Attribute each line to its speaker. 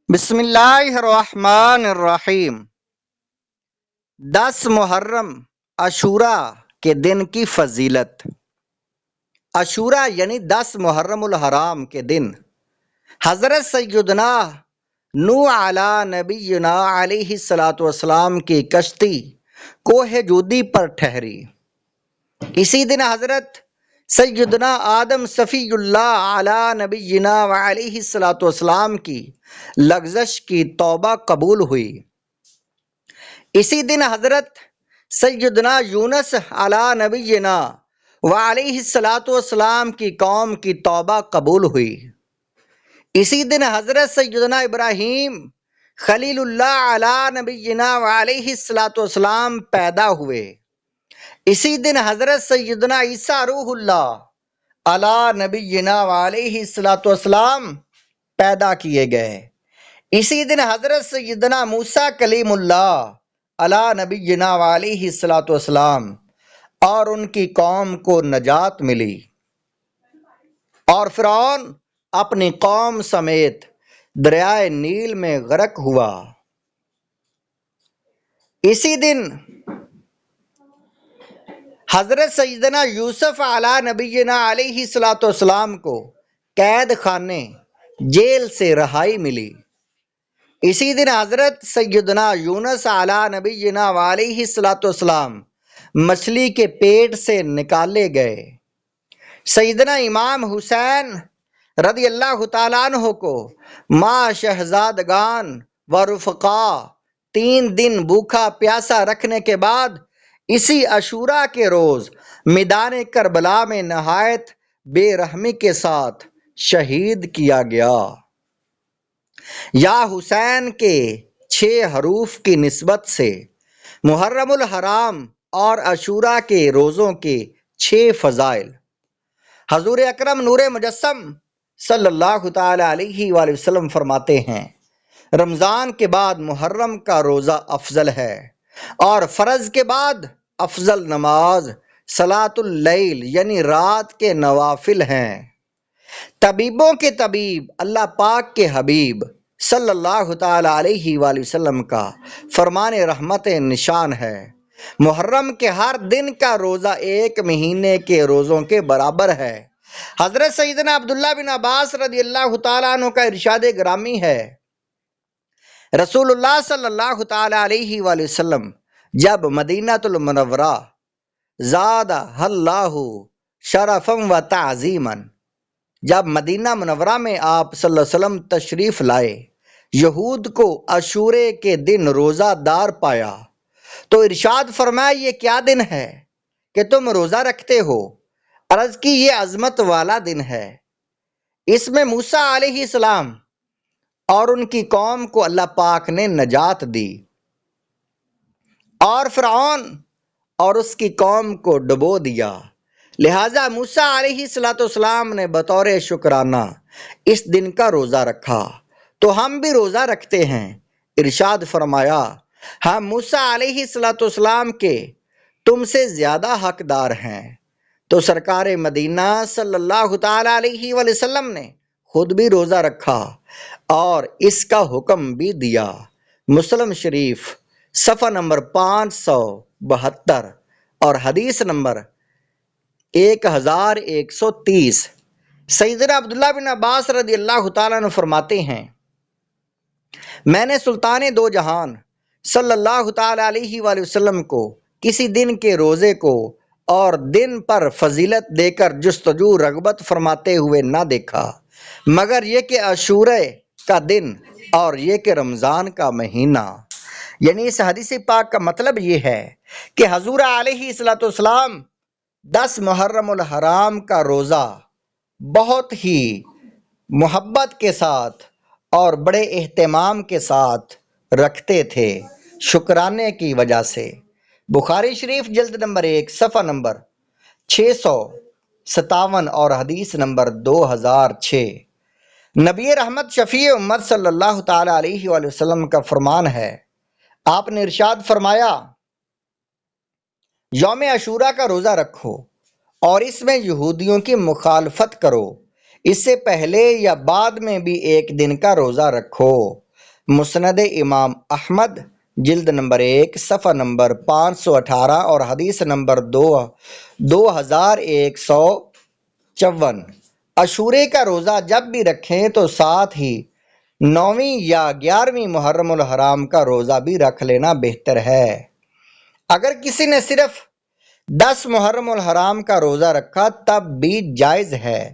Speaker 1: بسم اللہ الرحمن الرحیم 10 محرم عاشورہ کے دن کی فضیلت۔ عاشورہ یعنی 10 محرم الحرام کے دن حضرت سیدنا نوح علی نبینا علیہ الصلاۃ والسلام کی کشتی کوہ جودی پر ٹھہری۔ اسی دن حضرت سیدنا آدم صفی اللہ علی نبینا علیہ الصلاۃ والسلام کی لغزش کی توبہ قبول ہوئی۔ اسی دن حضرت سیدنا یونس علی نبینا وعلیہ الصلاۃ والسلام کی قوم کی توبہ قبول ہوئی۔ اسی دن حضرت سیدنا ابراہیم خلیل اللہ علی نبینا وعلیہ الصلاۃ والسلام پیدا ہوئے۔ اسی دن حضرت سیدنا عیسیٰ روح اللہ علی نبینا وعلیہ الصلاۃ والسلام پیدا کیے گئے۔ اسی دن حضرت سیدنا موسیٰ کلیم اللہ علی نبینا وعلیہ الصلاۃ والسلام اور ان کی قوم کو نجات ملی، اور فرعون اپنی قوم سمیت دریائے نیل میں غرق ہوا۔ اسی دن حضرت سیدنا یوسف علی نبینا علیہ الصلاۃ والسلام کو قید خانے جیل سے رہائی ملی۔ اسی دن حضرت سیدنا یونس علی نبینا علیہ الصلاۃ والسلام مچھلی کے پیٹ سے نکالے گئے۔ سیدنا امام حسین رضی اللہ تعالیٰ عنہ کو ماں شہزادگان و رفقا 3 دن بھوکا پیاسا رکھنے کے بعد اسی عاشورہ کے روز میدان کربلا میں نہایت بے رحمی کے ساتھ شہید کیا گیا۔ یا حسین کے 6 حروف کی نسبت سے محرم الحرام اور عاشورہ کے روزوں کے 6 فضائل۔ حضور اکرم نور مجسم صلی اللہ تعالی علیہ وآلہ وسلم فرماتے ہیں، رمضان کے بعد محرم کا روزہ افضل ہے، اور فرض کے بعد افضل نماز صلاۃ اللیل یعنی رات کے نوافل ہیں۔ طبیبوں کے طبیب اللہ پاک کے حبیب صلی اللہ تعالی علیہ وآلہ وسلم کا فرمان رحمت نشان ہے، محرم کے ہر دن کا روزہ 1 مہینے کے روزوں کے برابر ہے۔ حضرت سیدنا عبداللہ بن عباس رضی اللہ تعالیٰ عنہ کا ارشاد گرامی ہے، رسول اللہ صلی اللہ تعالی علیہ وآلہ وسلم جب مدینہ المنورہ زادہ اللہ شرفا و تعظیما، جب مدینہ منورہ میں آپ صلی اللہ علیہ وسلم تشریف لائے، یہود کو عاشورے کے دن روزہ دار پایا تو ارشاد فرمایا، یہ کیا دن ہے کہ تم روزہ رکھتے ہو؟ عرض کی، یہ عظمت والا دن ہے، اس میں موسیٰ علیہ السلام اور ان کی قوم کو اللہ پاک نے نجات دی، اور فرعون اور اس کی قوم کو ڈبو دیا۔ لہٰذا موسیٰ علیہ السلام نے بطور شکرانہ اس دن کا روزہ رکھا، تو ہم بھی روزہ رکھتے ہیں۔ ارشاد فرمایا، ہم موسیٰ علیہ السلام کے تم سے زیادہ حقدار ہیں۔ تو سرکار مدینہ صلی اللہ تعالی علیہ وآلہ وسلم نے خود بھی روزہ رکھا اور اس کا حکم بھی دیا۔ مسلم شریف صفحہ نمبر 572 اور حدیث نمبر 1130۔ سیدنا عبداللہ بن عباس رضی اللہ تعالیٰ عنہ فرماتے ہیں، میں نے سلطان دو جہان صلی اللہ تعالی علیہ وآلہ وسلم کو کسی دن کے روزے کو اور دن پر فضیلت دے کر جستجو رغبت فرماتے ہوئے نہ دیکھا، مگر یہ کہ عاشورہ کا دن اور یہ کہ رمضان کا مہینہ۔ یعنی اس حدیث پاک کا مطلب یہ ہے کہ حضور علیہ السلام 10 محرم الحرام کا روزہ بہت ہی محبت کے ساتھ اور بڑے اہتمام کے ساتھ رکھتے تھے، شکرانے کی وجہ سے۔ بخاری شریف جلد نمبر 1 صفحہ نمبر 657 اور حدیث نمبر 2006۔ نبی رحمت شفیع امت صلی اللہ تعالی علیہ وآلہ وسلم کا فرمان ہے، آپ نے ارشاد فرمایا، یوم عاشورہ کا روزہ رکھو اور اس میں یہودیوں کی مخالفت کرو، اس سے پہلے یا بعد میں بھی 1 دن کا روزہ رکھو، مسند امام احمد جلد نمبر 1 صفحہ نمبر 518 اور حدیث نمبر 2154۔ عاشورے کا روزہ جب بھی رکھیں تو ساتھ ہی 9ویں یا 11ویں محرم الحرام کا روزہ بھی رکھ لینا بہتر ہے۔ اگر کسی نے صرف 10 محرم الحرام کا روزہ رکھا تب بھی جائز ہے۔